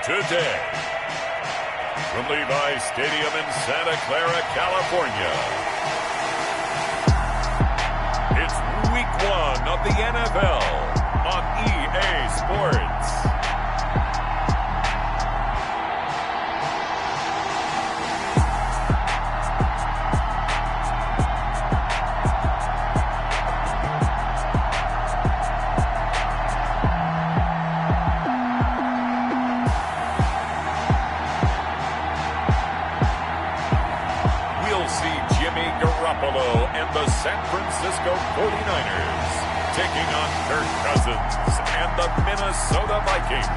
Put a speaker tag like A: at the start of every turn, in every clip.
A: today. From Levi's Stadium in Santa Clara, California, it's Week 1 of the NFL on EA Sports. And the San Francisco 49ers taking on Kirk Cousins and the Minnesota Vikings.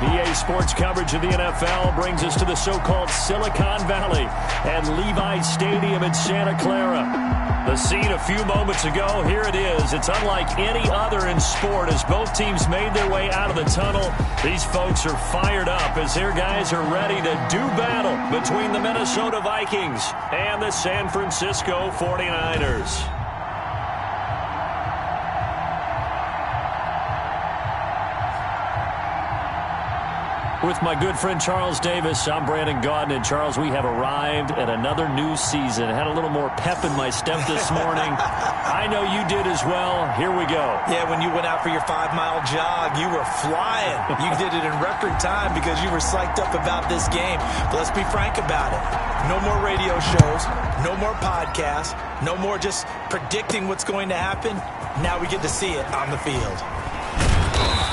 A: EA Sports coverage of the NFL brings us to the so-called Silicon Valley at Levi's Stadium in Santa Clara. The scene a few moments ago, here it is. It's unlike any other in sport as both teams made their way out of the tunnel. These folks are fired up as their guys are ready to do battle between the Minnesota Vikings and the San Francisco 49ers. With my good friend Charles Davis, I'm Brandon Gaudin. And Charles, we have arrived at another new season. Had a little more pep in my step this morning. I know you did as well. Here we go.
B: Yeah, when you went out for your 5-mile jog, you were flying. You did it in record time because you were psyched up about this game. But let's be frank about it. No more radio shows, no more podcasts, no more just predicting what's going to happen. Now we get to see it on the field.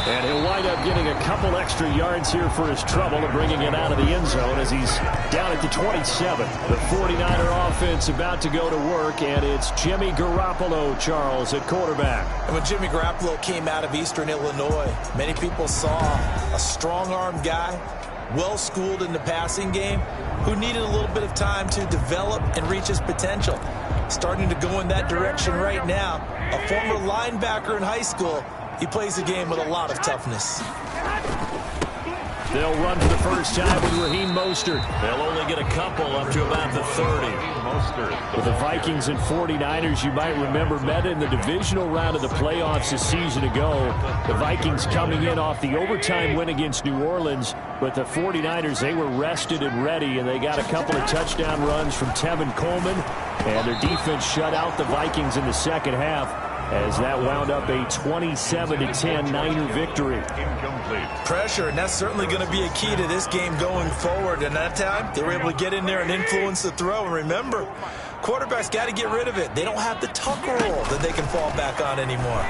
C: And he'll wind up getting a couple extra yards here for his trouble and bringing it out of the end zone as he's down at the 27. The 49er offense about to go to work, and it's Jimmy Garoppolo, Charles, at quarterback.
B: And when Jimmy Garoppolo came out of Eastern Illinois, many people saw a strong-arm guy, well-schooled in the passing game, who needed a little bit of time to develop and reach his potential. Starting to go in that direction right now. A former linebacker in high school, he plays the game with a lot of toughness.
C: They'll run for the first time with Raheem Mostert. They'll only get a couple up to about the 30. With the Vikings and 49ers, you might remember, met in the divisional round of the playoffs a season ago. The Vikings coming in off the overtime win against New Orleans. But the 49ers, they were rested and ready, and they got a couple of touchdown runs from Tevin Coleman. And their defense shut out the Vikings in the second half, as that wound up a 27-10 Niner victory.
A: Incomplete.
B: Pressure, and that's certainly going to be a key to this game going forward. And that time, they were able to get in there and influence the throw. And remember, quarterbacks got to get rid of it. They don't have the tuck roll that they can fall back on anymore.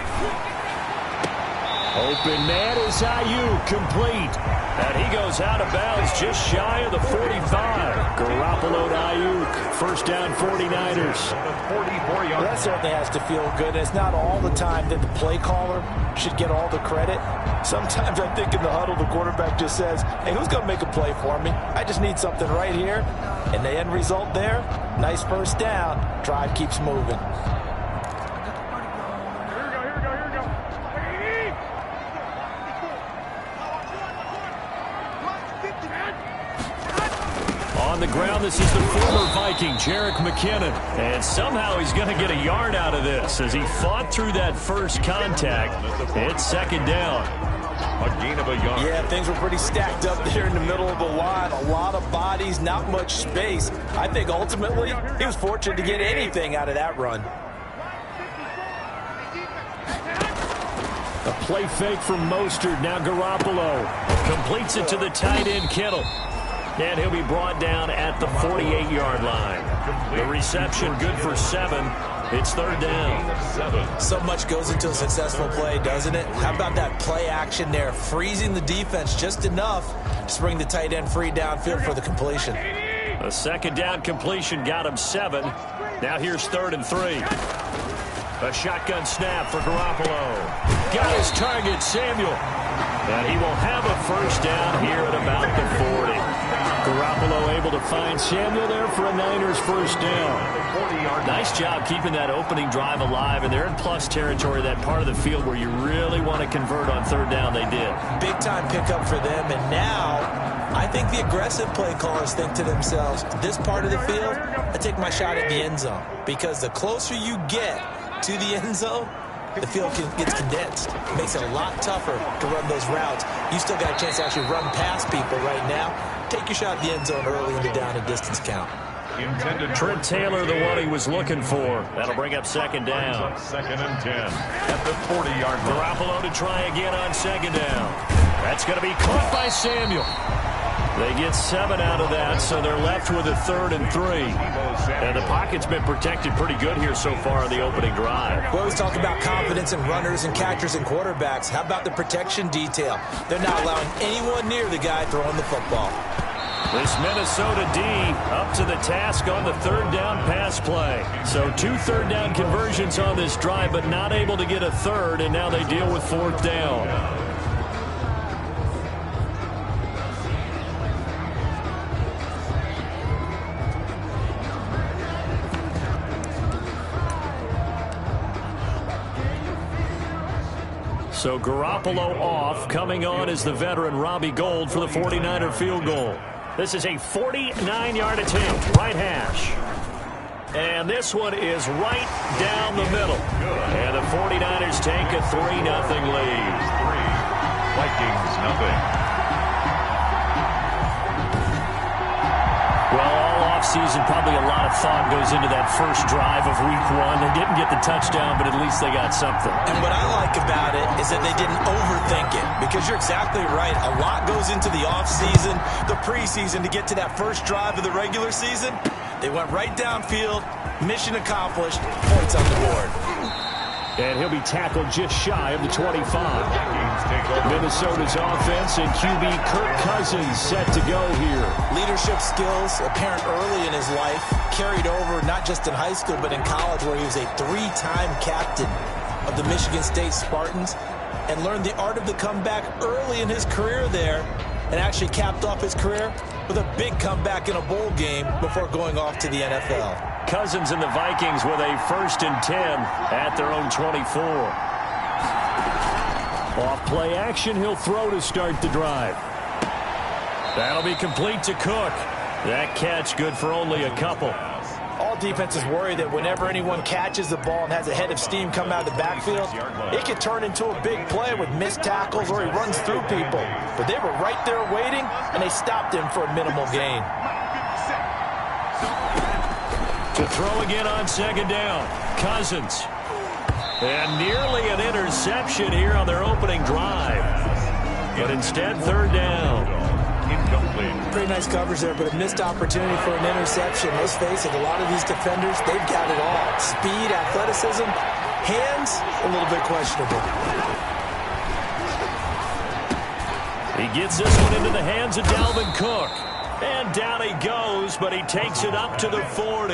C: Open man is Ayuk, complete. And he goes out of bounds just shy of the 45. Garoppolo to Ayuk. First down, 49ers.
B: Well, that certainly has to feel good. It's not all the time that the play caller should get all the credit. Sometimes I think in the huddle, the quarterback just says, hey, who's going to make a play for me? I just need something right here. And the end result there, nice first down. Drive keeps moving.
C: On the ground, this is the former Viking, Jerick McKinnon. And somehow he's going to get a yard out of this as he fought through that first contact. It's second down.
A: A gain of a yard.
B: Yeah, things were pretty stacked up there in the middle of the line. A lot of bodies, not much space. I think ultimately he was fortunate to get anything out of that run.
C: A play fake from Mostert. Now Garoppolo completes it to the tight end, Kittle. And he'll be brought down at the 48-yard line. The reception good for 7. It's third down.
B: So much goes into a successful play, doesn't it? How about that play action there, freezing the defense just enough to bring the tight end free downfield for the completion.
C: A second down completion got him 7. Now here's 3rd and 3. A shotgun snap for Garoppolo. Got his target, Samuel. And he will have a first down here at about the 40. Garoppolo able to find Samuel there for a Niners first down. Nice job keeping that opening drive alive, and they're in plus territory, that part of the field where you really want to convert on third down. They did.
B: Big time pickup for them, and now I think the aggressive play callers think to themselves, this part of the field, I take my shot at the end zone, because the closer you get to the end zone, the field gets condensed. It makes it a lot tougher to run those routes. You still got a chance to actually run past people right now. Take your shot at the end zone early in the down and distance count.
C: Trent Taylor, the one he was looking for. That'll bring up second down.
A: Second and 10 at the 40-yard line.
C: Garoppolo to try again on second down. That's going to be caught by Samuel. They get 7 out of that, so they're left with a 3rd and 3. And the pocket's been protected pretty good here so far on the opening drive.
B: We always talk about confidence in runners and catchers and quarterbacks. How about the protection detail? They're not allowing anyone near the guy throwing the football.
C: This Minnesota D up to the task on the 3rd down pass play. So 2 3rd down conversions on this drive, but not able to get a 3rd, and now they deal with 4th down. So Garoppolo off. Coming on is the veteran Robbie Gould for the 49er field goal. This is a 49-yard attempt, right hash. And this one is right down the middle. And the 49ers take a 3-0 lead.
A: Vikings nothing.
C: Well, all offseason, probably a lot of thought goes into that first drive of week 1. They didn't get the touchdown, but at least they got something.
B: And what I like about it is that they didn't overthink it, because you're exactly right. A lot goes into the offseason, the preseason, to get to that first drive of the regular season. They went right downfield, mission accomplished, points on the board.
C: And he'll be tackled just shy of the 25. Minnesota's offense and QB Kirk Cousins set to go here.
B: Leadership skills apparent early in his life, carried over not just in high school but in college, where he was a 3-time captain of the Michigan State Spartans and learned the art of the comeback early in his career there, and actually capped off his career with a big comeback in a bowl game before going off to the NFL.
C: Cousins and the Vikings with a 1st and 10 at their own 24. Off play action, he'll throw to start the drive. That'll be complete to Cook. That catch good for only a couple.
B: All defenses worry that whenever anyone catches the ball and has a head of steam come out of the backfield, it could turn into a big play with missed tackles or he runs through people. But they were right there waiting, and they stopped him for a minimal gain.
C: To throw again on second down, Cousins. And nearly an interception here on their opening drive. But instead, 3rd down.
A: Incomplete.
B: Pretty nice coverage there, but a missed opportunity for an interception. Let's face it, a lot of these defenders, they've got it all. Speed, athleticism, hands, a little bit questionable.
C: He gets this one into the hands of Dalvin Cook. And down he goes, but he takes it up to the 40.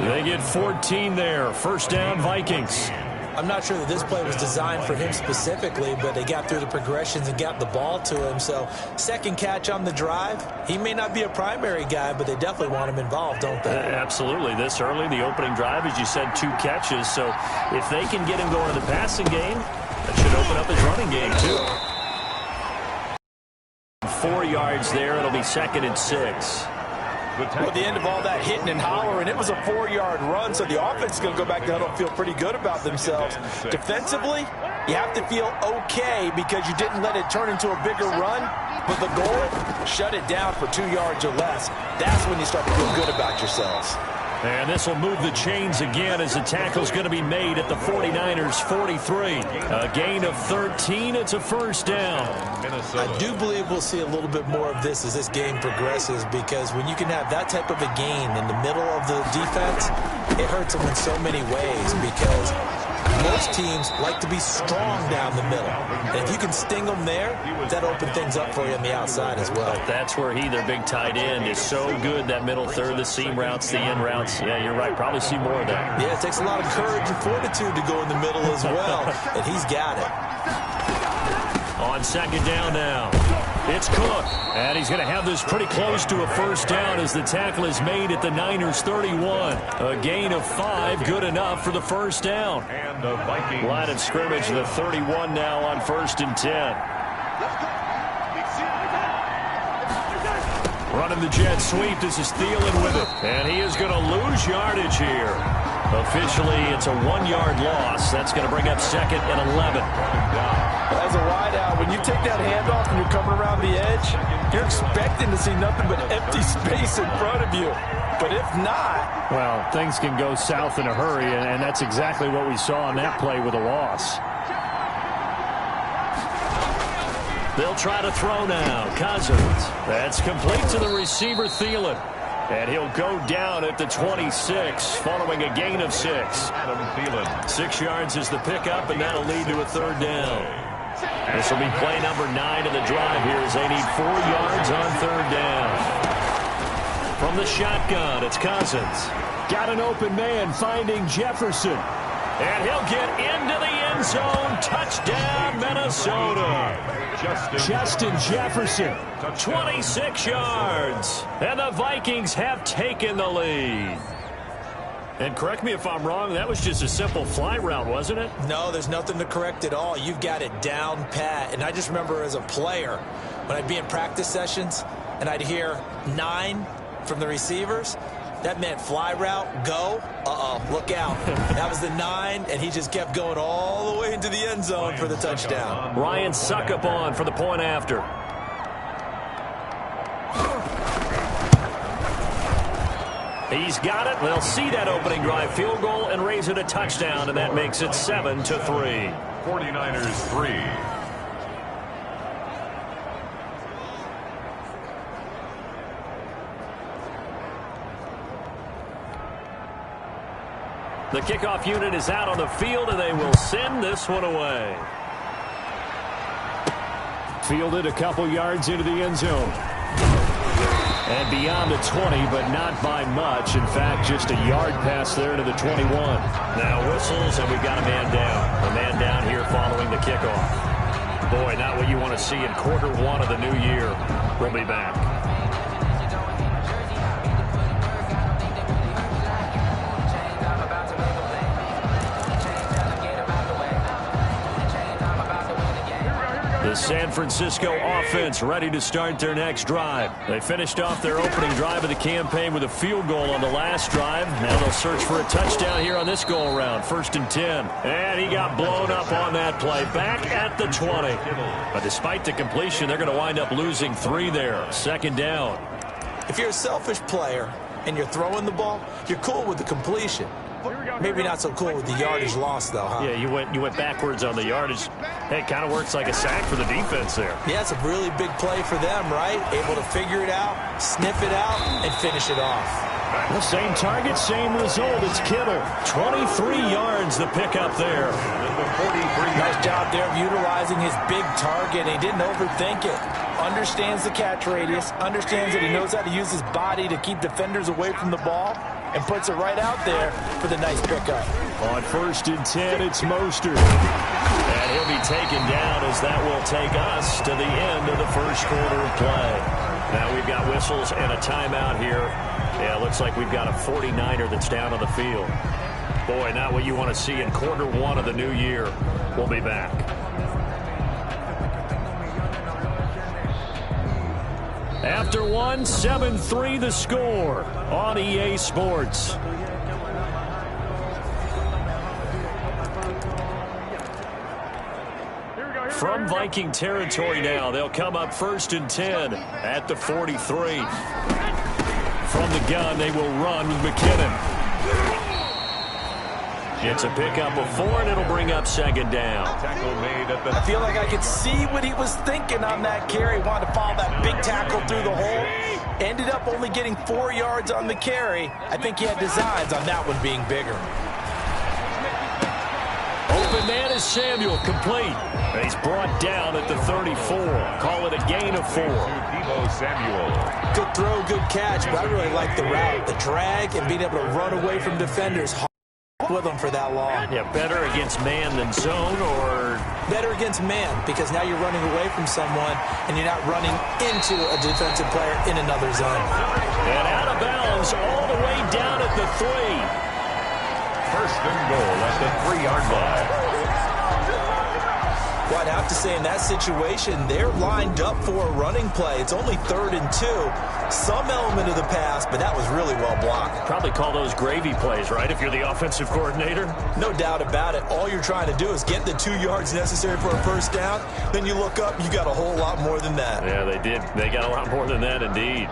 C: They get 14 there. 1st down, Vikings.
B: I'm not sure that this play was designed for him specifically, but they got through the progressions and got the ball to him. So 2nd catch on the drive. He may not be a primary guy, but they definitely want him involved, don't they?
C: Absolutely. This early, the opening drive, as you said, 2 catches. So if they can get him going in the passing game, that should open up his running game too. 4 yards there. It'll be 2nd and 6.
B: Well, at the end of all that hitting and hollering, it was a 4-yard run, so the offense is going to go back to huddle and feel pretty good about themselves. Defensively, you have to feel okay because you didn't let it turn into a bigger run, but the goal, shut it down for 2 yards or less. That's when you start to feel good about yourselves.
C: And this will move the chains again as the tackle's going to be made at the 49ers' 43. A gain of 13. It's a 1st down.
B: I do believe we'll see a little bit more of this as this game progresses, because when you can have that type of a gain in the middle of the defense, it hurts them in so many ways, because most teams like to be strong down the middle. And if you can sting them there, that opens things up for you on the outside as well.
C: That's where their big tight end, is so good, that middle third, the seam routes, the in routes. Yeah, you're right. Probably see more of that.
B: Yeah, it takes a lot of courage and fortitude to go in the middle as well, and he's got it.
C: On second down now, it's Cook. And he's going to have this pretty close to a 1st down as the tackle is made at the Niners' 31. A gain of 5, good enough for the 1st down.
A: And the Vikings.
C: Line of scrimmage, the 31 now on 1st and 10. Running the jet sweep. This is Thielen with it. And he is going to lose yardage here. Officially, it's a 1-yard loss. That's going to bring up 2nd and 11.
B: As a wideout, when you take that handoff and you're coming around the edge, you're expecting to see nothing but empty space in front of you. But if not...
C: Well, things can go south in a hurry, and that's exactly what we saw on that play with a loss. They'll try to throw now. Cousins. That's complete to the receiver, Thielen. And he'll go down at the 26, following a gain of 6.
A: Adam Thielen.
C: 6 yards is the pickup, and that'll lead to a 3rd down. This will be play number 9 of the drive here as they need 4 yards on 3rd down. From the shotgun, it's Cousins. Got an open man finding Jefferson. And he'll get into the end zone. Touchdown, Minnesota. Justin Jefferson, 26 yards. And the Vikings have taken the lead. And correct me if I'm wrong, that was just a simple fly route, wasn't it?
B: No, there's nothing to correct at all. You've got it down pat. And I just remember as a player, when I'd be in practice sessions, and I'd hear 9 from the receivers, that meant fly route, go, look out. That was the 9, and he just kept going all the way into the end zone for the touchdown.
C: Ryan Succopon for the point after. He's got it. They'll see that opening drive field goal and raise it a touchdown, and that makes it 7-3.
A: 49ers 3.
C: The kickoff unit is out on the field, and they will send this one away. Fielded a couple yards into the end zone. And beyond the 20, but not by much. In fact, just a yard pass there to the 21. Now whistles, and we've got a man down. A man down here following the kickoff. Boy, not what you want to see in quarter 1 of the new year. We'll be back. The San Francisco offense ready to start their next drive. They finished off their opening drive of the campaign with a field goal on the last drive. Now they'll search for a touchdown here on this go-around. 1st and 10. And he got blown up on that play. Back at the 20. But despite the completion, they're going to wind up losing 3 there. 2nd down.
B: If you're a selfish player and you're throwing the ball, you're cool with the completion. Maybe not so cool with the yardage loss, though, huh?
C: Yeah, you went backwards on the yardage. Hey, it kind of works like a sack for the defense there.
B: Yeah, it's a really big play for them, right? Able to figure it out, sniff it out, and finish it off.
C: The same target, same result. It's Kittle. 23 yards the pickup there.
B: Nice job there of utilizing his big target. He didn't overthink it. Understands the catch radius. Understands that he knows how to use his body to keep defenders away from the ball. And puts it right out there for the nice pickup.
C: On 1st and 10, it's Mostert. And he'll be taken down as that will take us to the end of the first quarter of play. Now we've got whistles and a timeout here. Yeah, it looks like we've got a 49er that's down on the field. Boy, not what you want to see in quarter 1 of the new year. We'll be back. After 1, 7-3 the score on EA Sports. From Viking territory now, they'll come up 1st and 10 at the 43. From the gun, they will run with McKinnon. It's a pickup of 4, and it'll bring up 2nd down.
B: I feel like I could see what he was thinking on that carry. Wanted to follow that big tackle through the hole. Ended up only getting 4 yards on the carry. I think he had designs on that one being bigger.
C: Open man is Samuel, complete. And he's brought down at the 34. Call it a gain of 4.
B: Good throw, good catch, but I really like the route. The drag and being able to run away from defenders with them for that long.
C: Yeah, better against man than zone, or
B: better against man, because now you're running away from someone and you're not running into a defensive player in another zone.
C: And out of bounds all the way down at the 3.
A: 1st and goal at the 3-yard line.
B: Well, I'd have to say in that situation, they're lined up for a running play. It's only 3rd and 2. Some element of the pass, but that was really well blocked.
C: Probably call those gravy plays, right, if you're the offensive coordinator?
B: No doubt about it. All you're trying to do is get the 2 yards necessary for a first down. Then you look up, you got a whole lot more than that.
C: Yeah, they did. They got a lot more than that, indeed.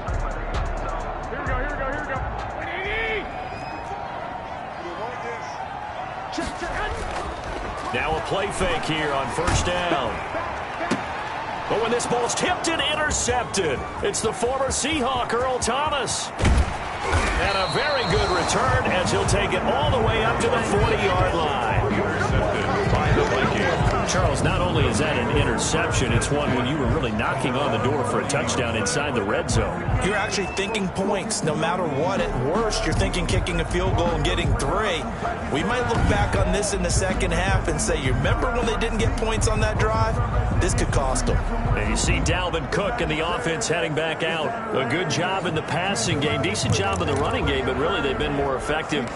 C: Now a play fake here on first down. But when this ball's tipped and intercepted, it's the former Seahawk, Earl Thomas. And a very good return as he'll take it all the way up to the 40-yard line. Intercepted by the Vikings. Charles, not only is that an interception, it's one when you were really knocking on the door for a touchdown inside the red zone.
B: You're actually thinking points no matter what. At worst, you're thinking kicking a field goal and getting 3. We might look back on this in the second half and say, you remember when they didn't get points on that drive? This could cost them.
C: And you see Dalvin Cook and the offense heading back out. A good job in the passing game, decent job in the running game, but really they've been more effective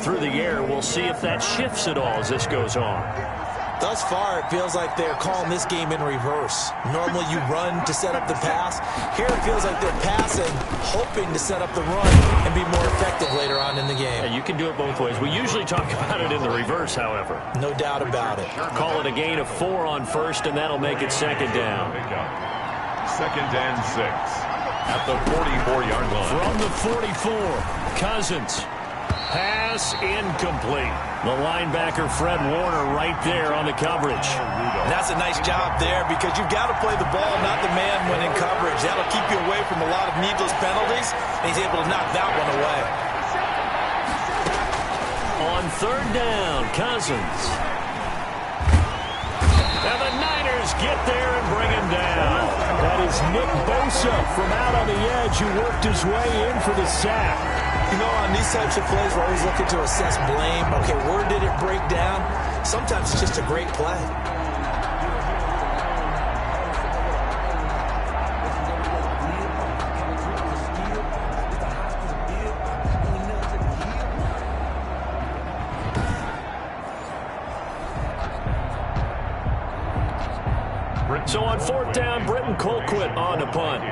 C: through the air. We'll see if that shifts at all as this goes on.
B: Thus far, it feels like they're calling this game in reverse. Normally you run to set up the pass. Here it feels like they're passing, hoping to set up the run and be more effective later on in the game.
C: Yeah, you can do it both ways. We usually talk about it in the reverse, however.
B: No doubt about it.
C: Call it a gain of 4 on first, and that'll make it second down.
A: 2nd and 6 at the 44-yard line.
C: From the 44, Cousins. Pass incomplete. The linebacker, Fred Warner, right there on the coverage.
B: That's a nice job there because you've got to play the ball, not the man when in coverage. That'll keep you away from a lot of needless penalties, and he's able to knock that one away.
C: On 3rd down, Cousins. And the Niners get there and bring him down. That is Nick Bosa from out on the edge who worked his way in for the sack.
B: You know, on these types of plays, we're always looking to assess blame. Okay, where did it break down? Sometimes it's just a great play.
C: So on 4th down, Britton Colquitt on to punt.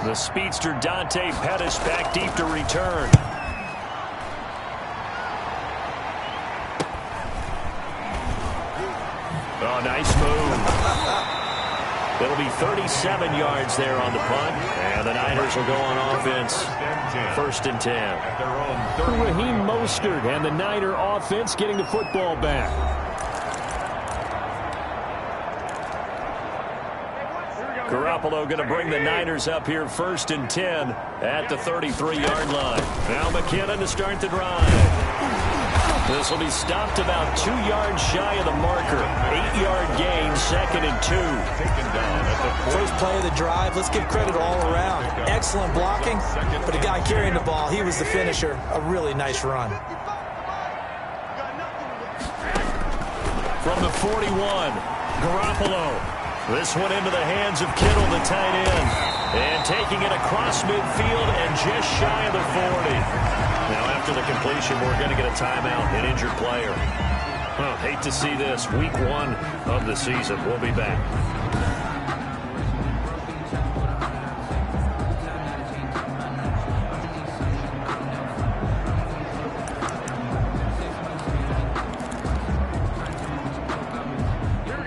C: The speedster Dante Pettis back deep to return. Oh, nice move. It'll be 37 yards there on the punt. And the Niners will go on offense. 1st and 10. Raheem Mostert and the Niner offense getting the football back. Garoppolo going to bring the Niners up here 1st and 10 at the 33-yard line. Now McKinnon to start the drive. This will be stopped about 2 yards shy of the marker. 8-yard gain, 2nd and 2.
A: Taken down at the
B: First play of the drive, let's give credit all around. Excellent blocking, but the guy carrying the ball, he was the finisher. A really nice run.
C: From the 41, Garoppolo. This one into the hands of Kittle, the tight end. And taking it across midfield and just shy of the 40. Now after the completion, we're going to get a timeout, an injured player. Hate to see this. Week 1 of the season. We'll be back.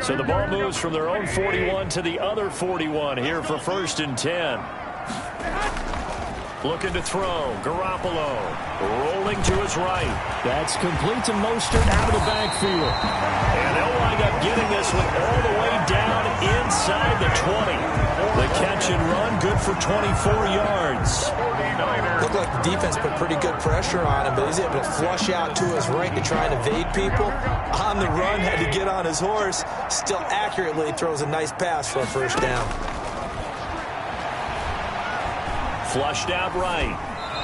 C: So the ball moves from their own 41 to the other 41 here for 1st and 10. Looking to throw. Garoppolo rolling to his right. That's complete to Mostert out of the backfield. And they'll wind up getting this one all the way down inside the 20. The catch and run good for 24 yards.
B: Looked like the defense put pretty good pressure on him, but he's able to flush out to his right to try and evade people. On the run, had to get on his horse. Still accurately throws a nice pass for a 1st down.
C: Flushed out right.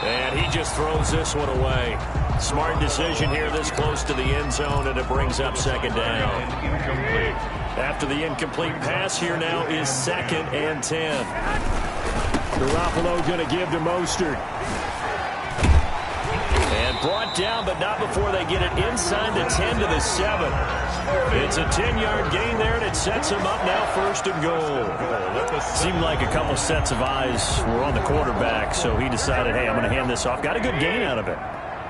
C: And he just throws this one away. Smart decision here this close to the end zone, and it brings up 2nd down.
A: incomplete.
C: After the incomplete pass, here now is 2nd and 10. Garoppolo going to give to Mostert. And Brought down, but not before they get it inside the 10 to the 7. It's a 10-yard gain there, and it sets them up now 1st and goal. Seemed like a couple sets of eyes were on the quarterback, so he decided, hey, I'm going to hand this off. Got a good gain out of it.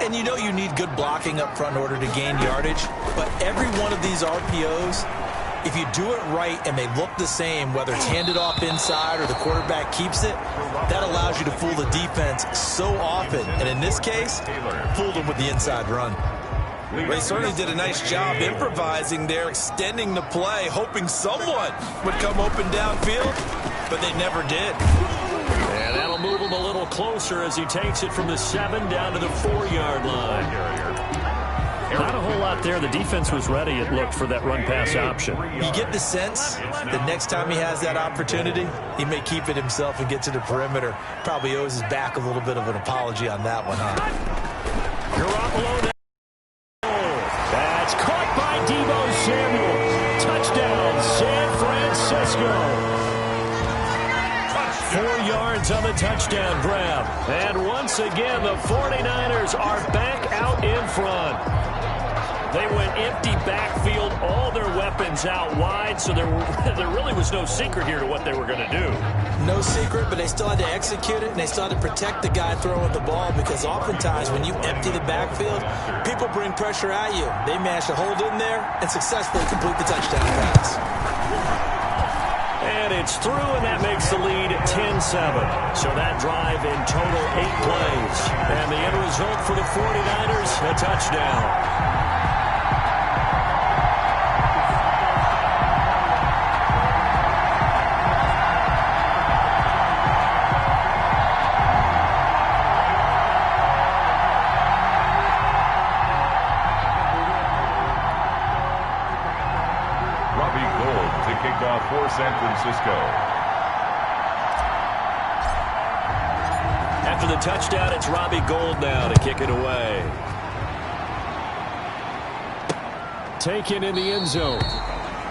B: And you know you need good blocking up front in order to gain yardage, but every one of these RPOs, if you do it right and they look the same, whether it's handed off inside or the quarterback keeps it, that allows you to fool the defense so often. And in this case, fooled them with the inside run. They certainly did a nice job improvising there, extending the play, hoping someone would come open downfield, but they never did.
C: And that'll move him a little closer as he takes it from the 7 down to the 4-yard line. Not a whole lot there. The defense was ready, it looked, for that run-pass option.
B: You get the sense the next time he has that opportunity, he may keep it himself and get to the perimeter. Probably owes his back a little bit of an apology on that one, huh?
C: Garoppolo. That's caught by Deebo Samuel. Touchdown, San Francisco. 4 yards on the touchdown grab. And once again, the 49ers are back out in front. They went empty backfield, all their weapons out wide, so there really was no secret here to what they were going to do.
B: No secret, but they still had to execute it, and they still had to protect the guy throwing the ball, because oftentimes when you empty the backfield, people bring pressure at you. They managed to hold in there and successfully complete the touchdown pass.
C: And it's through, and that makes the lead 10-7. So that drive in total 8 plays. And the end result for the 49ers, a touchdown.
A: For San Francisco.
C: After the touchdown, it's Robbie Gould now to kick it away. Taken in the end zone.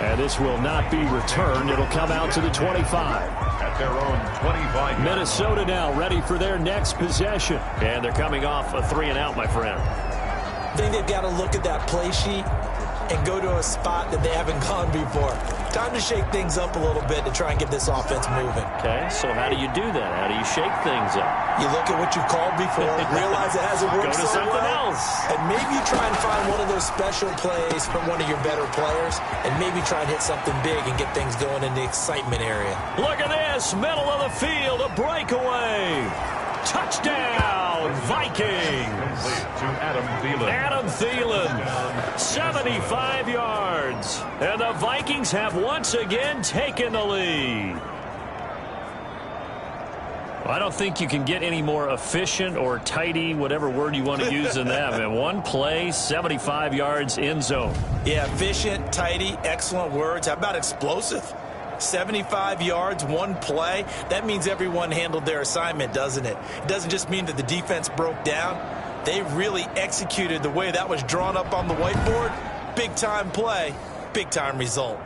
C: And this will not be returned. It'll come out to the 25.
A: At their own 25.
C: Minnesota now ready for their next possession. And they're coming off a 3-and-out, my friend.
B: I think they've got to look at that play sheet and go to a spot that they haven't gone before. Time to shake things up a little bit to try and get this offense moving.
C: Okay, so how do you do that? How do you shake things up?
B: You look at what you've called before, realize it hasn't worked
C: Go to
B: so
C: something
B: well,
C: else.
B: and maybe you try and find one of those special plays from one of your better players, and maybe try and hit something big and get things going in the excitement area.
C: Look at this, middle of the field, a breakaway. Touchdown, Vikings.
A: To Adam Thielen.
C: Adam Thielen, 75 yards. And the Vikings have once again taken the lead. Well, I don't think you can get any more efficient or tidy, whatever word you want to use than that. Man, one play, 75 yards, end zone.
B: Yeah, efficient, tidy, excellent words. How about explosive? 75 yards, one play. That means everyone handled their assignment, doesn't it? It doesn't just mean that the defense broke down. They really executed the way that was drawn up on the whiteboard. Big-time play, big-time result.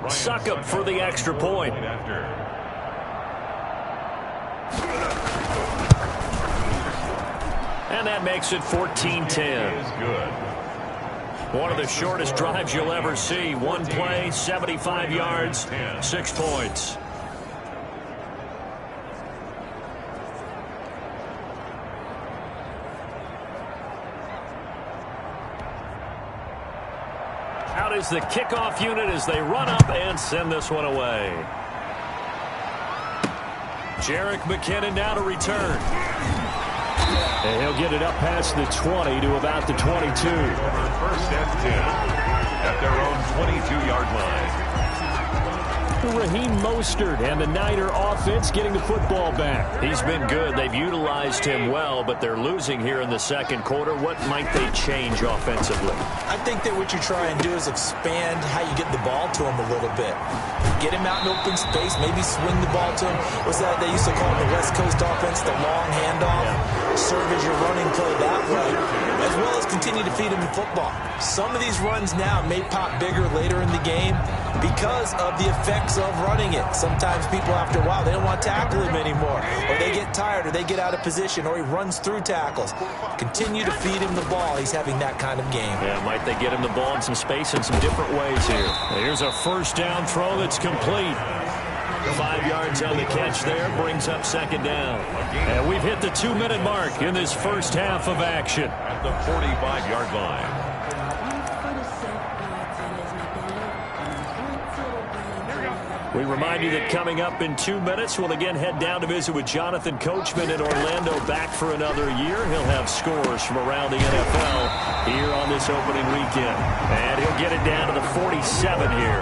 C: Suck up for the extra point. And that makes it 14-10. One of the shortest drives you'll ever see. One play, 75 yards, 6 points. Out is the kickoff unit as they run up and send this one away. Jerick McKinnon now to return. And he'll get it up past the 20 to about the 22.
A: First and 10 at their own 22-yard line.
C: Raheem Mostert and the Niner offense getting the football back. He's been good. They've utilized him well, but they're losing here in the second quarter. What might they change offensively?
B: I think that what you try and do is expand how you get the ball to him a little bit. Get him out in open space, maybe swing the ball to him. What's that they used to call it, the West Coast offense, the long handoff?
C: Yeah.
B: serve as your running play that way, as well as continue to feed him the football. Some of these runs now may pop bigger later in the game because of the effects of running it. Sometimes people, after a while, they don't want to tackle him anymore, or they get tired, or they get out of position, or he runs through tackles. Continue to feed him the ball. He's having that kind of game.
C: Yeah, might they get him the ball in some space in some different ways here. Here's a first down throw that's complete. 5 yards on the catch there, brings up second down. And we've hit the 2-minute mark in this first half of action.
A: At the 45-yard line.
C: We remind you that coming up in 2 minutes, we'll again head down to visit with Jonathan Coachman in Orlando, back for another year. He'll have scores from around the NFL here on this opening weekend. And he'll get it down to the 47 here.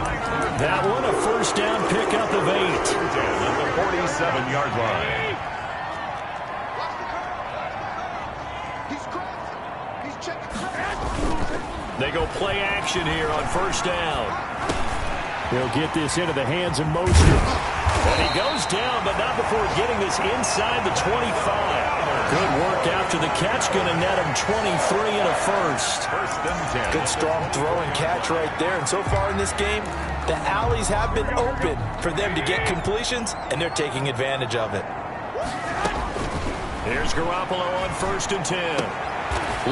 C: That one, a first down pickup of 8.
A: At the 47-yard line.
C: They go play action here on first down. He'll get this into the hands of Mostert. And he goes down, but not before getting this inside the 25. Good work after the catch. Going to net him 23 and a first.
A: First and 10.
B: Good strong throw and catch right there. And so far in this game, the alleys have been open for them to get completions, and they're taking advantage of it.
C: Here's Garoppolo on first and 10.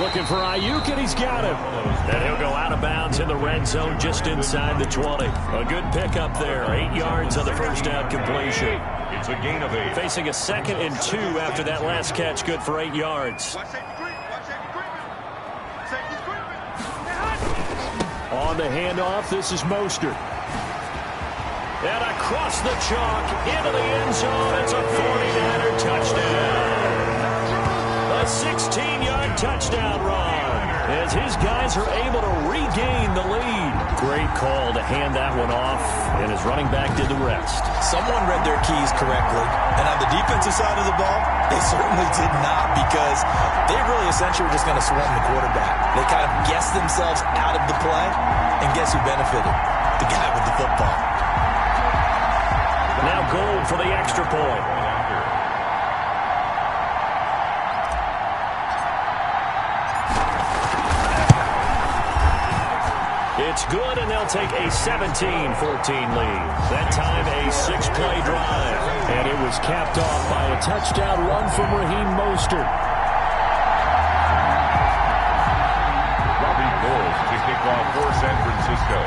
C: Looking for Ayuk, and he's got him. And he'll go out of bounds in the red zone just inside the 20. A good pickup there. 8 yards on the first down completion.
A: It's a gain of 8.
C: Facing a 2nd and 2 after that last catch, good for 8 yards. On the handoff, this is Mostert. And across the chalk, into the end zone. It's a 49er touchdown. A 16-yard touchdown run as his guys are able to regain the lead. Great call to hand that one off, and his running back did the rest.
B: Someone read their keys correctly, and on the defensive side of the ball, they certainly did not, because they really essentially were just going to swarm the quarterback. They kind of guessed themselves out of the play, and guess who benefited? The guy with the football.
C: Now Gold for the extra point. It's good, and they'll take a 17-14 lead. That time a 6-play drive. And it was capped off by a touchdown run from Raheem Mostert.
A: Robbie Gould to kick off for San Francisco.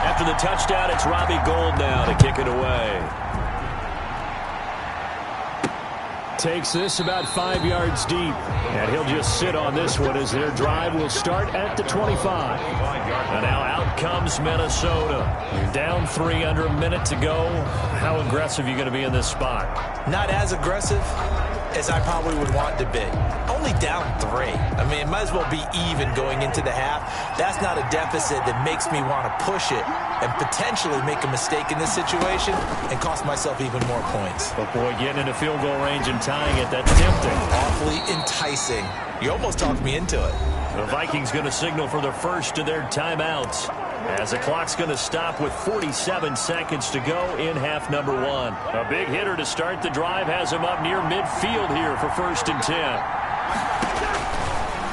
C: After the touchdown, it's Robbie Gould now to kick it away. Takes this about 5 yards deep. And he'll just sit on this one as their drive will start at the 25. And now out comes Minnesota. Down 3 under a minute to go. How aggressive are you going to be in this spot?
B: Not as aggressive as I probably would want to be. Only down 3. I mean, it might as well be even going into the half. That's not a deficit that makes me want to push it and potentially make a mistake in this situation and cost myself even more points.
C: But boy, getting into field goal range and tying it, that's tempting.
B: Awfully enticing. You almost talked me into it.
C: The Vikings going to signal for the first of their timeouts, as the clock's going to stop with 47 seconds to go in half number 1. A big hitter to start the drive has him up near midfield here for first and 10.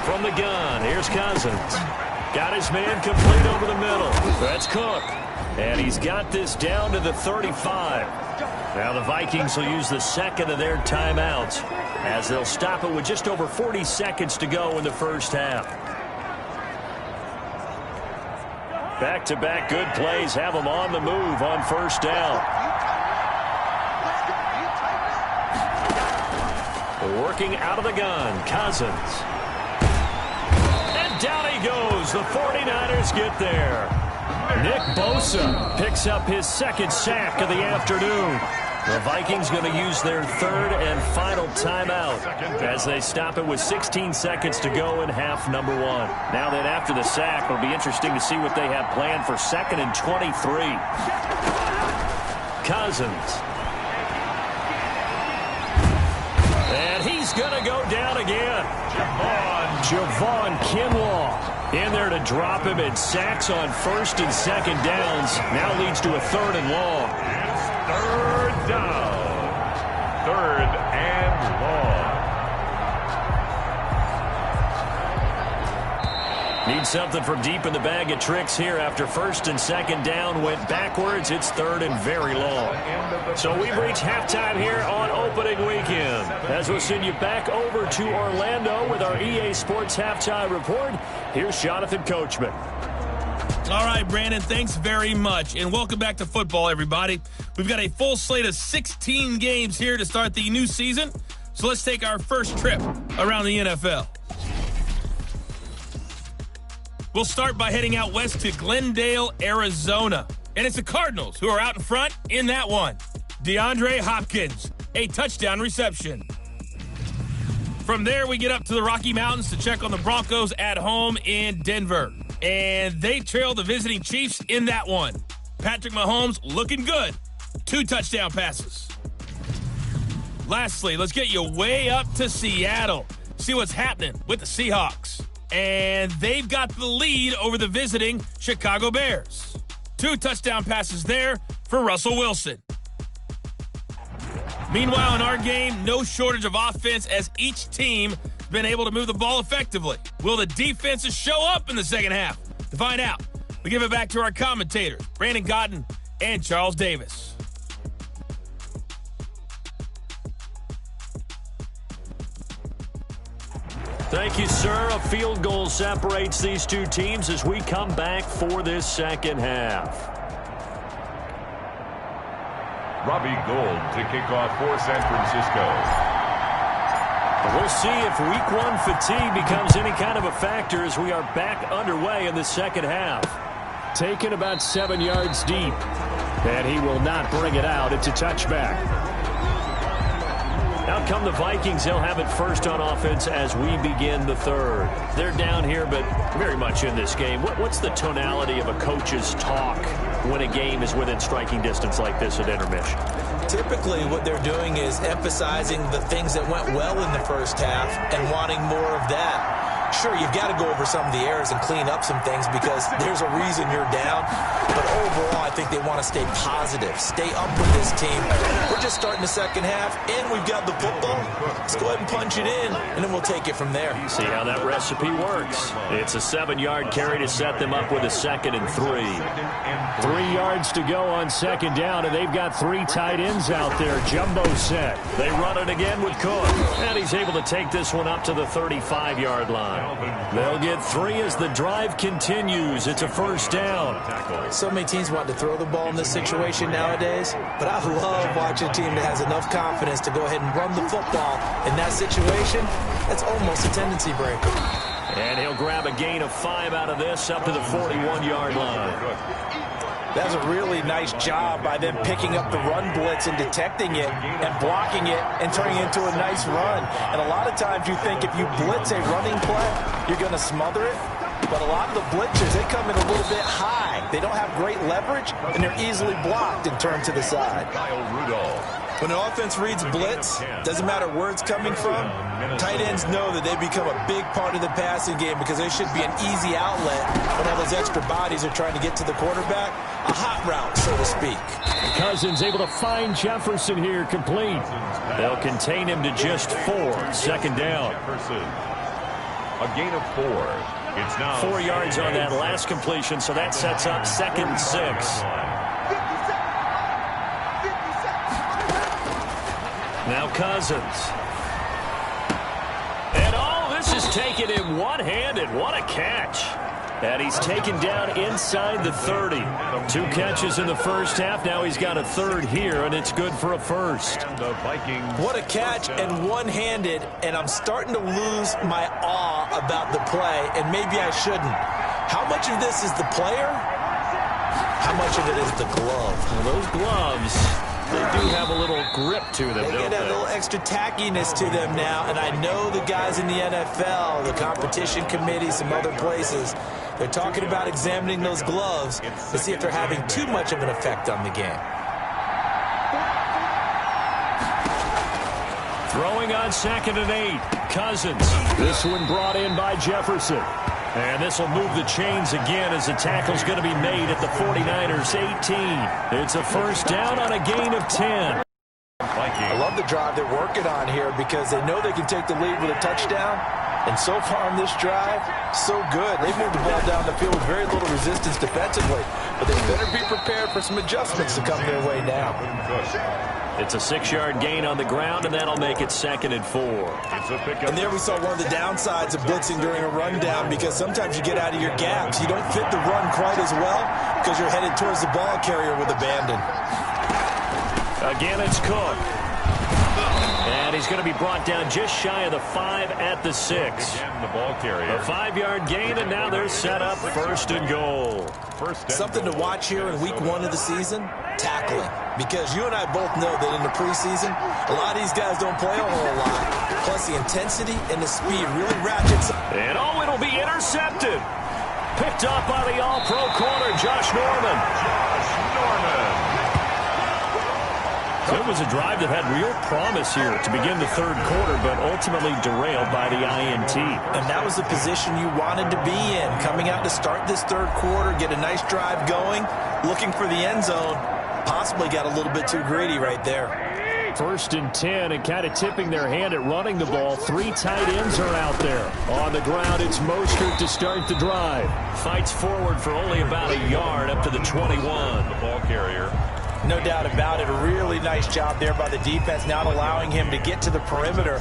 C: From the gun, here's Cousins. Got his man complete over the middle. That's Cook. And he's got this down to the 35. Now the Vikings will use the second of their timeouts, as they'll stop it with just over 40 seconds to go in the first half. Back-to-back good plays have them on the move on first down. Working out of the gun, Cousins. And down he goes. The 49ers get there. Nick Bosa picks up his second sack of the afternoon. The Vikings going to use their third and final timeout as they stop it with 16 seconds to go in half number 1. Now that after the sack, it'll be interesting to see what they have planned for 2nd and 23. Cousins. And he's going to go down again. Javon Kinlaw in there to drop him, and sacks on first and second downs. Now leads to a 3rd and long.
A: Third down. 3rd and long.
C: Need something from deep in the bag of tricks here after first and second down went backwards. It's third and very long. So we've reached halftime here on opening weekend. As we'll send you back over to Orlando with our EA Sports Halftime Report, here's Jonathan Coachman.
D: All right, Brandon, thanks very much. And welcome back to football, everybody. We've got a full slate of 16 games here to start the new season. So let's take our first trip around the NFL. We'll start by heading out west to Glendale, Arizona. And it's the Cardinals who are out in front in that one. DeAndre Hopkins, a touchdown reception. From there, we get up to the Rocky Mountains to check on the Broncos at home in Denver. And they trail the visiting Chiefs in that one. Patrick Mahomes looking good. 2 touchdown passes. Lastly, let's get you way up to Seattle. See what's happening with the Seahawks. And they've got the lead over the visiting Chicago Bears. 2 touchdown passes there for Russell Wilson. Meanwhile, in our game, no shortage of offense as each team has been able to move the ball effectively. Will the defenses show up in the second half? To find out, we give it back to our commentators, Brandon Godden and Charles Davis.
C: Thank you, sir. A field goal separates these two teams as we come back for this second half.
A: Robbie Gould to kick off for San Francisco.
C: We'll see if Week 1 fatigue becomes any kind of a factor as we are back underway in the second half. Taken about 7 yards deep, and he will not bring it out. It's a touchback. Out come the Vikings. They'll have it first on offense as we begin the third. They're down here, but very much in this game. What's the tonality of a coach's talk when a game is within striking distance like this at intermission?
B: Typically, what they're doing is emphasizing the things that went well in the first half and wanting more of that. Sure, you've got to go over some of the errors and clean up some things because there's a reason you're down. But overall, I think they want to stay positive, stay up with this team. We're just starting the second half, and we've got the football. Let's go ahead and punch it in, and then we'll take it from there.
C: See how that recipe works. It's a 7-yard carry to set them up with a 2nd and 3.
D: 3 yards to go on second down, and they've got 3 tight ends out there. Jumbo set.
C: They run it again with Cook, and he's able to take this one up to the 35-yard line. They'll get 3 as the drive continues. It's a first down.
B: So many teams want to throw the ball in this situation nowadays, but I love watching a team that has enough confidence to go ahead and run the football. In that situation, that's almost a tendency breaker.
C: And he'll grab a gain of 5 out of this up to the 41-yard line.
B: That's a really nice job by them picking up the run blitz and detecting it and blocking it and turning it into a nice run. And a lot of times you think if you blitz a running play, you're going to smother it. But a lot of the blitzers, they come in a little bit high. They don't have great leverage, and they're easily blocked and turned to the side. When the offense reads blitz, doesn't matter where it's coming from, tight ends know that they become a big part of the passing game because there should be an easy outlet when all those extra bodies are trying to get to the quarterback. A hot route, so to speak.
D: Cousins able to find Jefferson here, complete.
C: They'll contain him to just 4. Second down.
A: A gain of 4. It's now
C: 4 yards on that last completion, so that sets up 2nd and 6. Now Cousins. And this is taken in one-handed. What a catch. And he's taken down inside the 30. 2 catches in the first half. Now he's got a 3rd here, and it's good for a first.
B: What a catch and one-handed, and I'm starting to lose my awe about the play, and maybe I shouldn't. How much of this is the player? How much of it is the glove?
C: Well, those gloves, they do have a little grip to them,
B: they
C: don't
B: get a little extra tackiness to them now, and I know the guys in the NFL, the competition committee, some other places, they're talking about examining those gloves to see if they're having too much of an effect on the game.
C: Throwing on 2nd and 8. Cousins.
D: This one brought in by Jefferson.
C: And this will move the chains again as the tackle's going to be made at the 49ers 18. It's a first down on a gain of 10.
B: I love the drive they're working on here because they know they can take the lead with a touchdown. And so far on this drive, so good. They moved the ball down the field with very little resistance defensively. But they better be prepared for some adjustments to come their way now.
C: It's a 6-yard gain on the ground, and that'll make it 2nd and 4.
B: And there we saw one of the downsides of blitzing during a rundown, because sometimes you get out of your gaps. You don't fit the run quite as well because you're headed towards the ball carrier with abandon.
C: Again, it's Cook. And he's going to be brought down just shy of the 5 at the 6.
A: Again, the ball carrier.
C: A 5-yard gain, and now they're set up 1st and goal.
B: Something to watch here in week 1 of the season, tackling. Because you and I both know that in the preseason, a lot of these guys don't play a whole lot. Plus, the intensity and the speed really ratchets up.
C: And it'll be intercepted. Picked up by the all-pro corner, Josh Norman. So it was a drive that had real promise here to begin the 3rd quarter, but ultimately derailed by the INT.
B: And that was the position you wanted to be in, coming out to start this 3rd quarter, get a nice drive going, looking for the end zone. Possibly got a little bit too greedy right there.
C: 1st and 10, and kind of tipping their hand at running the ball. 3 tight ends are out there. On the ground, it's Mostert to start the drive. Fights forward for only about a yard up to the 21.
A: The ball carrier.
B: No doubt about it. A really nice job there by the defense, not allowing him to get to the perimeter.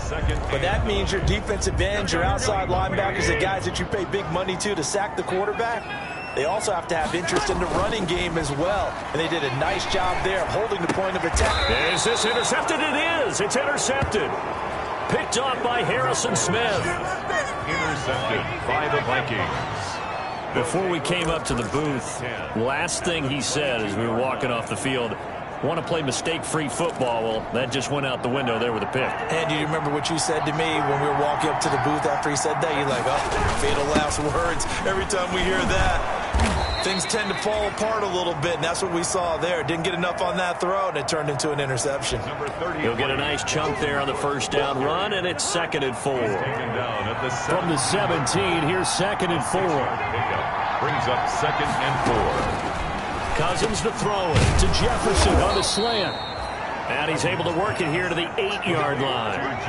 B: But that means your defensive ends, your outside linebackers, the guys that you pay big money to sack the quarterback, they also have to have interest in the running game as well. And they did a nice job there holding the point of attack.
C: Is this intercepted? It is. It's intercepted. Picked off by Harrison Smith.
A: Intercepted by the Vikings.
C: Before we came up to the booth, last thing he said as we were walking off the field, want to play mistake-free football. Well, that just went out the window there with a pick.
B: And do you remember what you said to me when we were walking up to the booth after he said that? You're like, oh, fatal last words. Every time we hear that, things tend to fall apart a little bit, and that's what we saw there. Didn't get enough on that throw, and it turned into an interception.
C: He'll get a nice chunk there on the 1st down run, and it's 2nd and 4. From the 17, here's 2nd and 4.
A: Brings up 2nd and 4.
C: Cousins to throw it to Jefferson on the slant. And he's able to work it here to the 8-yard line.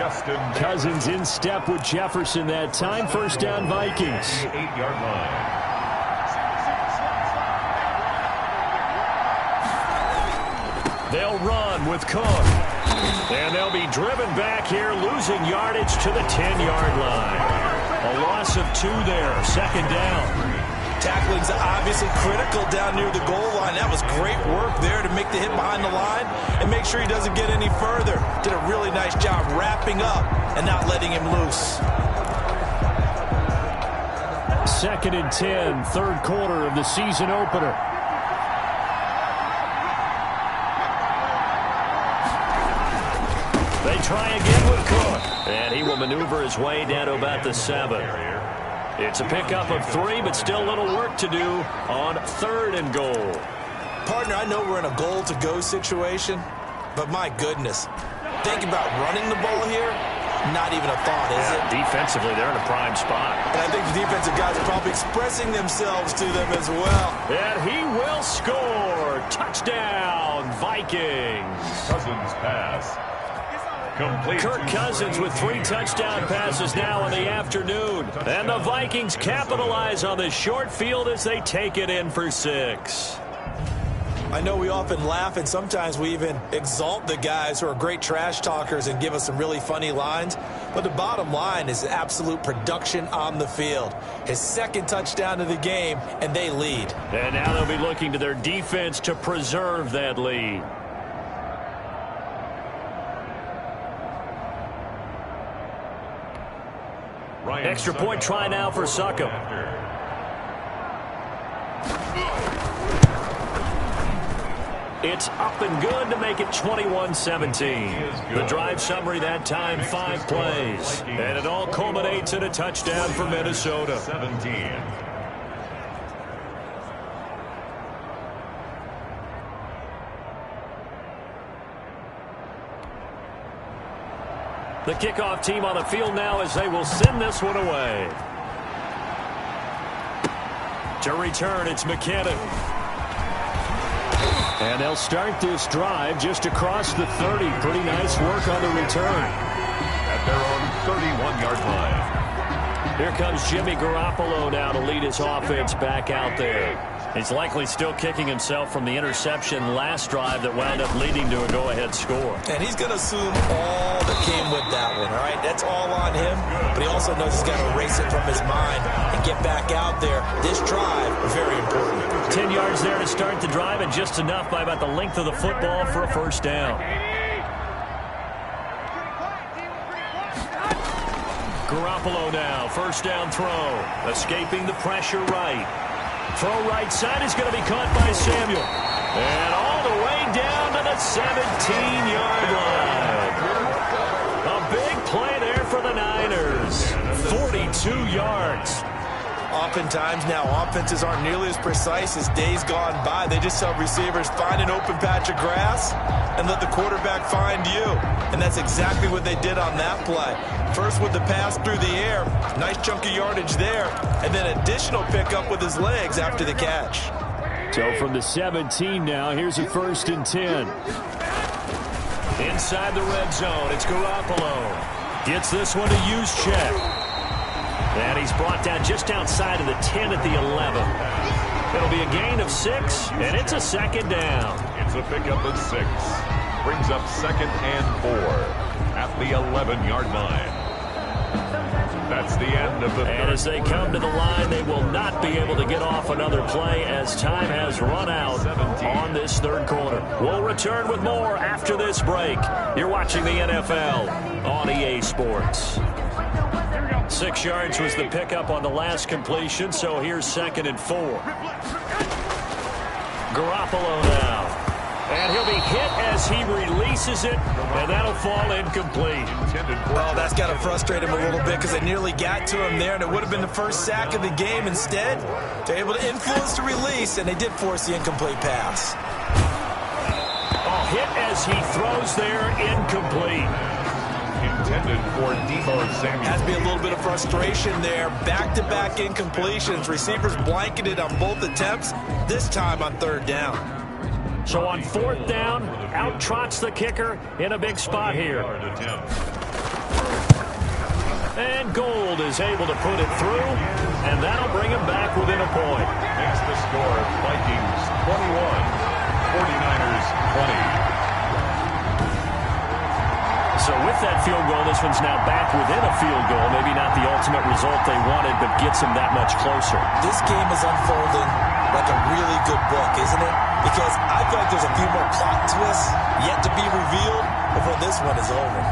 C: Cousins in step with Jefferson that time. 1st down, Vikings.
A: 8-yard line.
C: They'll run with Cook. And they'll be driven back here, losing yardage to the 10-yard line. A loss of 2 there, 2nd down.
B: Tackling's obviously critical down near the goal line. That was great work there to make the hit behind the line and make sure he doesn't get any further. Did a really nice job wrapping up and not letting him loose.
C: 2nd and 10, 3rd quarter of the season opener. They try again with Cook. And he will maneuver his way down to about the 7. It's a pickup of 3, but still a little work to do on 3rd and goal.
B: Partner, I know we're in a goal-to-go situation, but my goodness. Think about running the ball here. Not even a thought, is it?
C: Defensively, they're in a prime spot.
B: And I think the defensive guys are probably expressing themselves to them as well.
C: And he will score. Touchdown, Vikings.
A: Cousins pass. Complete.
C: Kirk Cousins with 3 touchdown passes now in the afternoon. And the Vikings capitalize on the short field as they take it in for 6.
B: I know we often laugh, and sometimes we even exalt the guys who are great trash talkers and give us some really funny lines. But the bottom line is absolute production on the field. His 2nd touchdown of the game, and they lead.
C: And now they'll be looking to their defense to preserve that lead. Extra point try now for Succop. It's up and good to make it 21-17. The drive summary that time, 5 plays. And it all culminates in a touchdown for Minnesota.
A: 17.
C: The kickoff team on the field now as they will send this one away. To return, it's McKinnon. And they'll start this drive just across the 30. Pretty nice work on the return.
A: At their own 31-yard line.
C: Here comes Jimmy Garoppolo now to lead his offense back out there. He's likely still kicking himself from the interception last drive that wound up leading to a go-ahead score.
B: And he's going to assume all that came with that one, all right? That's all on him, but he also knows he's got to erase it from his mind and get back out there. This drive, very important.
C: 10 yards there to start the drive, and just enough by about the length of the football for a first down. Garoppolo now, first down throw, escaping the pressure right. Throw right side is going to be caught by Samuel. And all the way down to the 17-yard line. A big play there for the Niners. 42 yards.
B: Oftentimes now, offenses aren't nearly as precise as days gone by. They just tell receivers, find an open patch of grass and let the quarterback find you. And that's exactly what they did on that play. First with the pass through the air, nice chunk of yardage there, and then additional pickup with his legs after the catch.
C: So from the 17 now, here's a 1st and 10. Inside the red zone, it's Garoppolo. Gets this one to Juszczyk. And he's brought down just outside of the 10 at the 11. It'll be a gain of 6, and it's a 2nd down.
A: It's a pickup of 6. Brings up 2nd and 4 at the 11-yard line. That's the end of the third.
C: And as they come to the line, they will not be able to get off another play as time has run out on this third quarter. We'll return with more after this break. You're watching the NFL on EA Sports. 6 yards was the pickup on the last completion, so here's 2nd and 4. Garoppolo now. And he'll be hit as he releases it, and that'll fall incomplete.
B: Oh, that's got to frustrate him a little bit because they nearly got to him there, and it would have been the first sack of the game. Instead, they're able to influence the release, and they did force the incomplete pass.
C: Oh, hit as he throws there, incomplete.
A: Intended for Deebo Samuel.
B: Has to be a little bit of frustration there. Back-to-back incompletions. Receivers blanketed on both attempts, this time on 3rd down.
C: So on 4th down, out trots the kicker in a big spot here. And Gold is able to put it through, and that'll bring him back within a point.
A: Makes the score Vikings 21, 49ers 20.
C: So with that field goal, this one's now back within a field goal. Maybe not the ultimate result they wanted, but gets them that much closer.
B: This game is unfolding like a really good book, isn't it? Because I feel like there's a few more plot twists yet to be revealed before this one is over.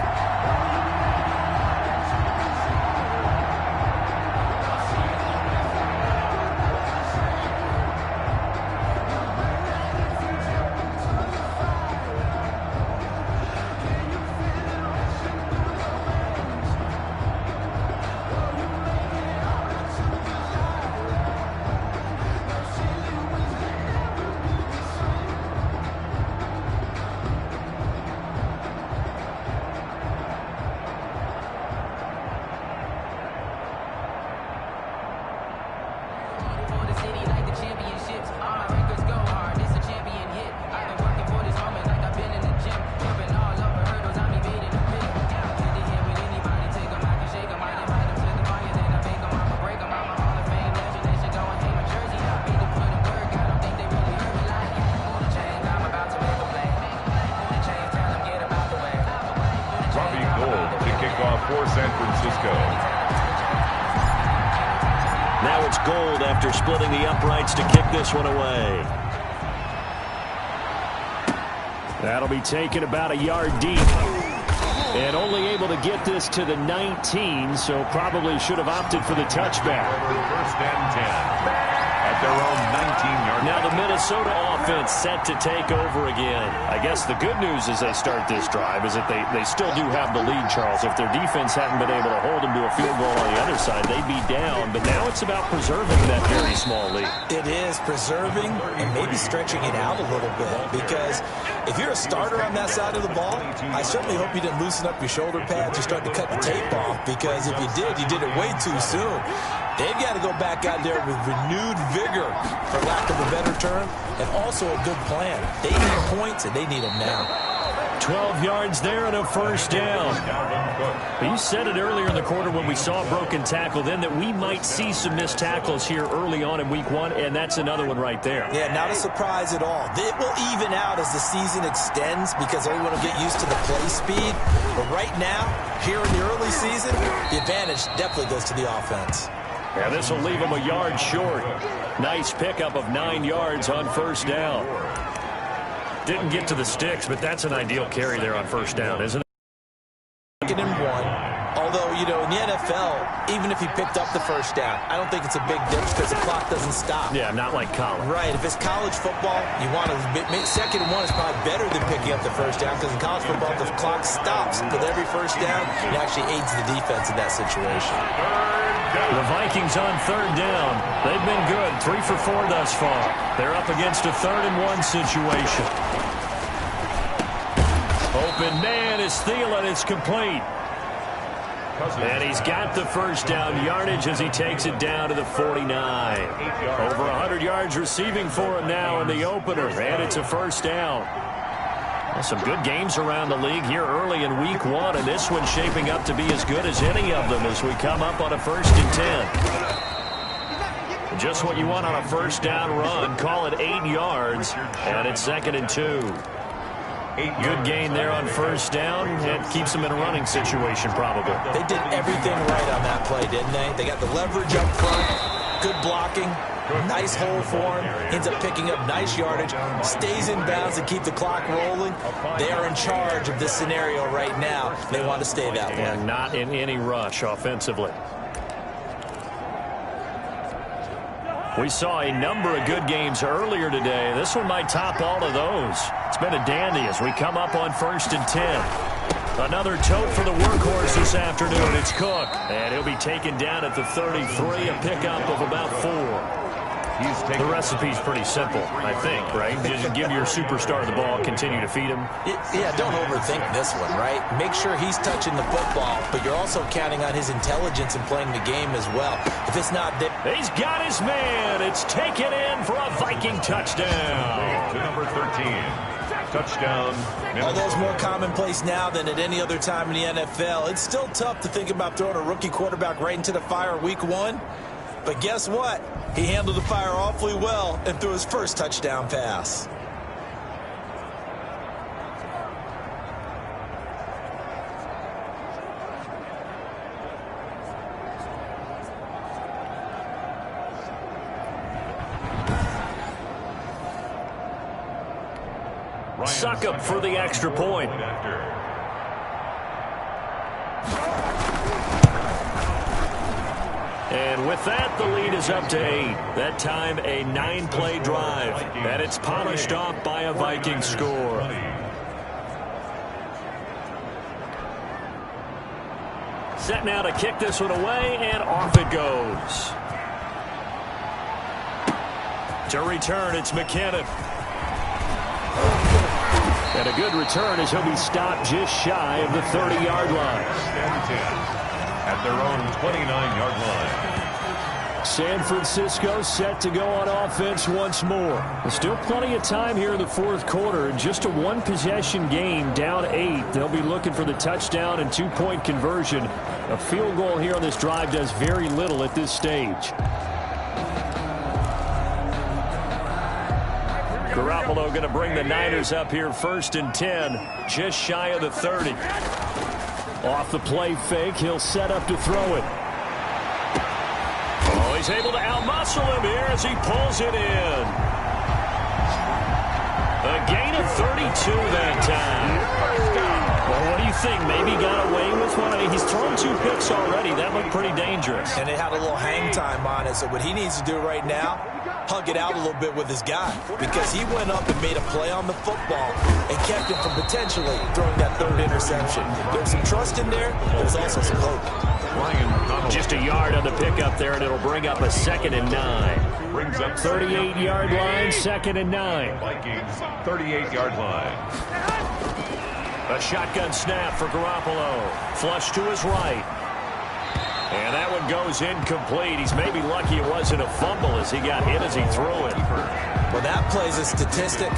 A: For San Francisco.
C: Now it's Gold after splitting the uprights to kick this one away. That'll be taken about a yard deep. And only able to get this to the 19, so probably should have opted for the touchback.
A: 1st and 10. At their own 19-yard line.
C: Now the Minnesota offense set to take over again. I guess the good news as they start this drive is that they still do have the lead, Charles. If their defense hadn't been able to hold them to a field goal on the other side, they'd be down. But now it's about preserving that very small lead.
B: It is preserving and maybe stretching it out a little bit, because if you're a starter on that side of the ball, I certainly hope you didn't loosen up your shoulder pads or start to cut the tape off, because if you did it way too soon. They've got to go back out there with renewed vigor, for lack of a better term, and also a good plan. They need points, and they need them now.
C: 12 yards there and a first down. You said it earlier in the quarter when we saw a broken tackle then that we might see some missed tackles here early on in week 1, and that's another one right there.
B: Yeah, not a surprise at all. It will even out as the season extends because everyone will get used to the play speed. But right now, here in the early season, the advantage definitely goes to the offense.
C: Yeah, this will leave him a yard short. Nice pickup of 9 yards on first down. Didn't get to the sticks, but that's an ideal carry there on first down, isn't it?
B: Second and 1. Although, you know, in the NFL, even if he picked up the first down, I don't think it's a big difference because the clock doesn't stop.
C: Yeah, not like college.
B: Right. If it's college football, you want to make second and 1 is probably better than picking up the first down because in college football, the clock stops with every first down. It actually aids the defense in that situation.
C: The Vikings on third down. They've been good. 3 for 4 thus far. They're up against a 3rd and 1 situation. Open man is Thielen. It's complete. And he's got the first down yardage as he takes it down to the 49. Over 100 yards receiving for him now in the opener. And it's a first down. Well, some good games around the league here early in week 1. And this one's shaping up to be as good as any of them as we come up on a 1st and 10. Just what you want on a first down run. Call it 8 yards. And it's 2nd and 2. Good gain there on first down. It keeps them in a running situation probably.
B: They did everything right on that play, didn't they? They got the leverage up front, good blocking, nice hole for him, ends up picking up nice yardage, stays in bounds to keep the clock rolling. They are in charge of this scenario right now. They want to stay that way.
C: And not in any rush offensively. We saw a number of good games earlier today. This one might top all of those. It's been a dandy as we come up on 1st and 10. Another tote for the workhorse this afternoon. It's Cook. And he'll be taken down at the 33, a pickup of about 4. The recipe's pretty simple, I think, right? Just give your superstar the ball, continue to feed him.
B: Yeah, don't overthink this one, right? Make sure he's touching the football, but you're also counting on his intelligence in playing the game as well. If it's not there...
C: He's got his man. It's taken in for a Viking touchdown.
A: To number 13. Touchdown.
B: Although it's more commonplace now than at any other time in the NFL, it's still tough to think about throwing a rookie quarterback right into the fire week 1. But guess what? He handled the fire awfully well and threw his first touchdown pass.
C: Suck up for the extra point. And with that, the lead is up to 8. That time, a 9-play drive. And it's polished off by a Viking score. Set now to kick this one away, and off it goes. To return, it's McKinnon. And a good return as he'll be stopped just shy of the 30-yard line.
A: At their own 29-yard line.
C: San Francisco set to go on offense once more. There's still plenty of time here in the 4th quarter. Just a 1-possession game, down 8. They'll be looking for the touchdown and 2-point conversion. A field goal here on this drive does very little at this stage. Garoppolo going to bring the Niners up here 1st and 10, just shy of the 30. Off the play fake, he'll set up to throw it. Oh, he's able to outmuscle him here as he pulls it in. A gain of 32 that time. Well, what do you think? Maybe got away with one? I mean, he's thrown 2 picks already. That looked pretty dangerous.
B: And they had a little hang time on it, so what he needs to do right now, hug it out a little bit with his guy, because he went up and made a play on the football and kept him from potentially throwing that 3rd interception. There's some trust in there. There's also some hope.
C: Just a yard on the pickup there, and it'll bring up a 2nd and 9.
A: Brings up
C: 38-yard line, 2nd and 9.
A: Vikings, 38-yard line.
C: A shotgun snap for Garoppolo. Flush to his right. And that one goes incomplete. He's maybe lucky it wasn't a fumble as he got hit as he threw it.
B: Well, that plays a statistic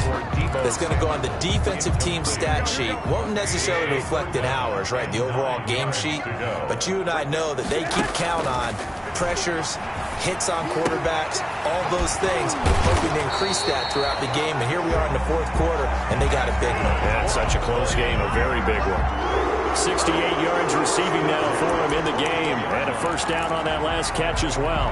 B: that's going to go on the defensive team stat sheet. Won't necessarily reflect in ours, right, the overall game sheet. But you and I know that they keep count on pressures, hits on quarterbacks, all those things, hoping to increase that throughout the game. And here we are in the fourth quarter, and they got a big one.
C: Yeah, it's such a close game, a very big one. 68 yards receiving now for him in the game, and a first down on that last catch as well.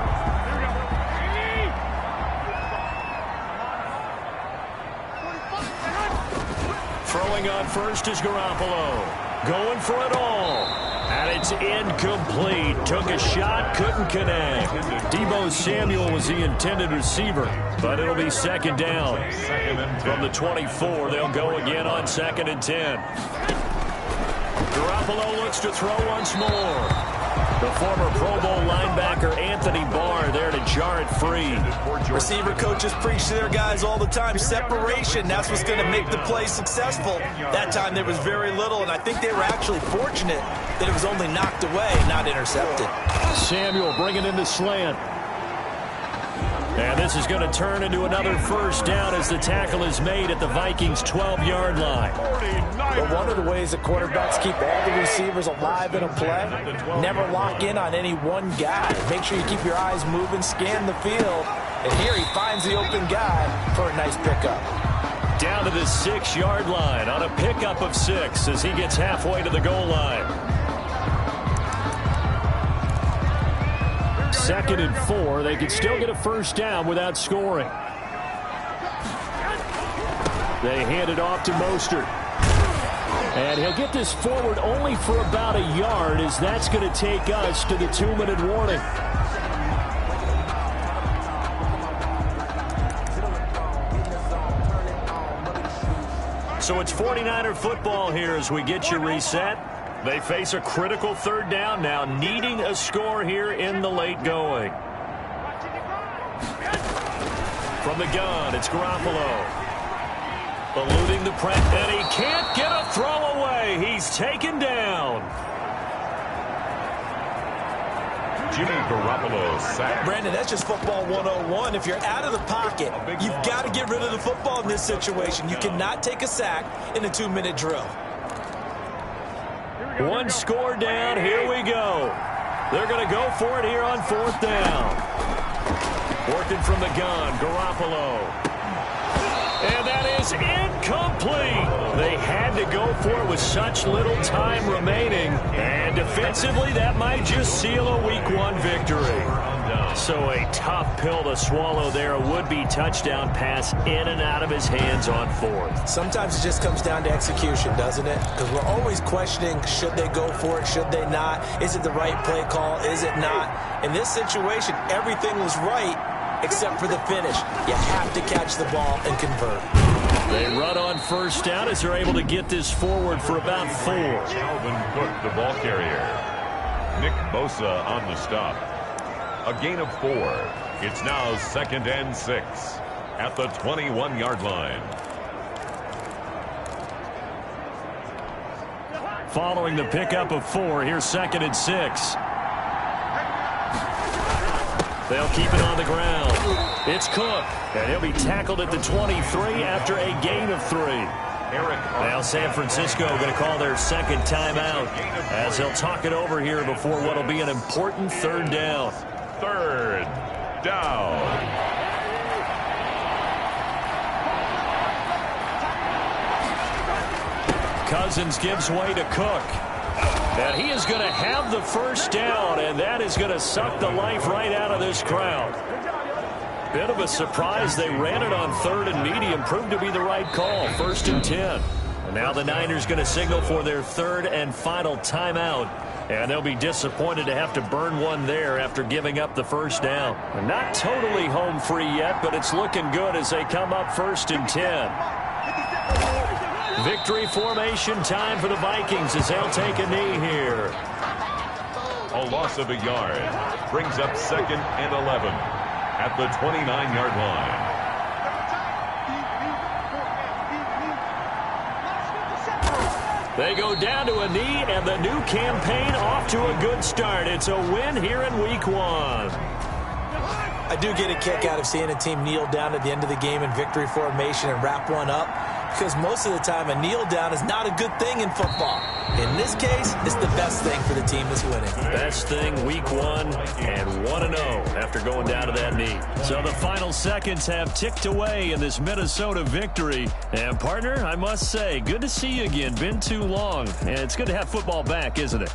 C: Throwing on first is Garoppolo. Going for it all. And it's incomplete. Took a shot, couldn't connect. Deebo Samuel was the intended receiver, but it'll be second down. From the 24, they'll go again on 2nd and 10. Garoppolo looks to throw once more. The former Pro Bowl linebacker Anthony Barr there to jar it free.
B: Receiver coaches preach to their guys all the time. Separation, that's what's going to make the play successful. That time there was very little, and I think they were actually fortunate that it was only knocked away, not intercepted.
C: Samuel bringing in the slant. And this is going to turn into another first down as the tackle is made at the Vikings' 12-yard line.
B: But one of the ways that quarterbacks keep all the receivers alive in a play, never lock in on any one guy. Make sure you keep your eyes moving, scan the field, and here he finds the open guy for a nice pickup.
C: Down to the 6-yard line on a pickup of 6 as he gets halfway to the goal line. 2nd and 4. They can still get a first down without scoring. They hand it off to Mostert. And he'll get this forward only for about a yard, as that's going to take us to the 2-minute warning. So it's 49er football here as we get you reset. They face a critical third down now, needing a score here in the late going. From the gun, it's Garoppolo. Eluding the press, and he can't get a throw away. He's taken down.
A: Jimmy Garoppolo sacked.
B: Brandon, that's just football 101. If you're out of the pocket, you've got to get rid of the football in this situation. You cannot take a sack in a 2-minute drill.
C: One score down. Here we go. They're going to go for it here on 4th down. Working from the gun, Garoppolo. And that is incomplete. They had to go for it with such little time remaining. And defensively, that might just seal a Week 1 victory. So a tough pill to swallow there. A would-be touchdown pass in and out of his hands on 4th.
B: Sometimes it just comes down to execution, doesn't it? Because we're always questioning, should they go for it, should they not? Is it the right play call, is it not? In this situation, everything was right except for the finish. You have to catch the ball and convert.
C: They run on first down as they're able to get this forward for about 4.
A: Calvin Cook, the ball carrier. Nick Bosa on the stop. A gain of 4. It's now 2nd and 6 at the 21-yard line.
C: Following the pickup of 4, here's 2nd and 6. They'll keep it on the ground. It's Cook, and he'll be tackled at the 23 after a gain of 3. Now San Francisco going to call their second timeout as they'll talk it over here before what will be an important 3rd down.
A: 3rd down.
C: Cousins gives way to Cook. And he is going to have the first down, and that is going to suck the life right out of this crowd. Bit of a surprise. They ran it on 3rd and medium. Proved to be the right call. 1st and 10. And now the Niners going to signal for their 3rd and final timeout. And they'll be disappointed to have to burn one there after giving up the first down. Not totally home free yet, but it's looking good as they come up 1st and 10. Victory formation time for the Vikings as they'll take a knee here.
A: A loss of a yard brings up 2nd and 11 at the 29-yard line.
C: They go down to a knee, and the new campaign off to a good start. It's a win here in Week 1.
B: I do get a kick out of seeing a team kneel down at the end of the game in victory formation and wrap one up, because most of the time a kneel down is not a good thing in football. In this case, it's the best thing for the team that's winning.
C: Best thing, week 1 and 1-0 after going down to that knee. So the final seconds have ticked away in this Minnesota victory. And partner, I must say, good to see you again. Been too long. And it's good to have football back, isn't it?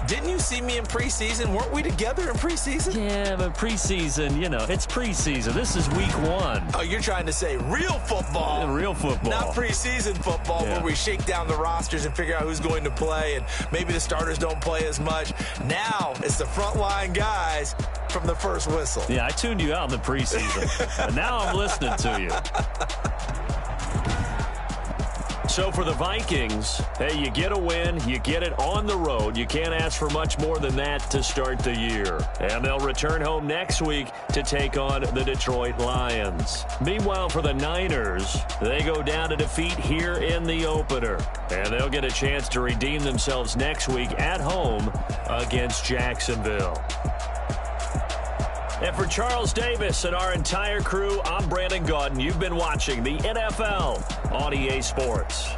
B: Didn't you see me in preseason? Weren't we together in preseason?
C: Yeah, but preseason, it's preseason. This is week 1.
B: Oh, you're trying to say real football.
C: Yeah, real football.
B: Not preseason football where we shake down the rosters and figure out who's going to play, and maybe the starters don't play as much. Now it's the frontline guys from the first whistle.
C: Yeah, I tuned you out in the preseason. But now I'm listening to you. So for the Vikings, hey, you get a win, you get it on the road. You can't ask for much more than that to start the year. And they'll return home next week to take on the Detroit Lions. Meanwhile, for the Niners, they go down to defeat here in the opener. And they'll get a chance to redeem themselves next week at home against Jacksonville. And for Charles Davis and our entire crew, I'm Brandon Gaudin. You've been watching the NFL on EA Sports.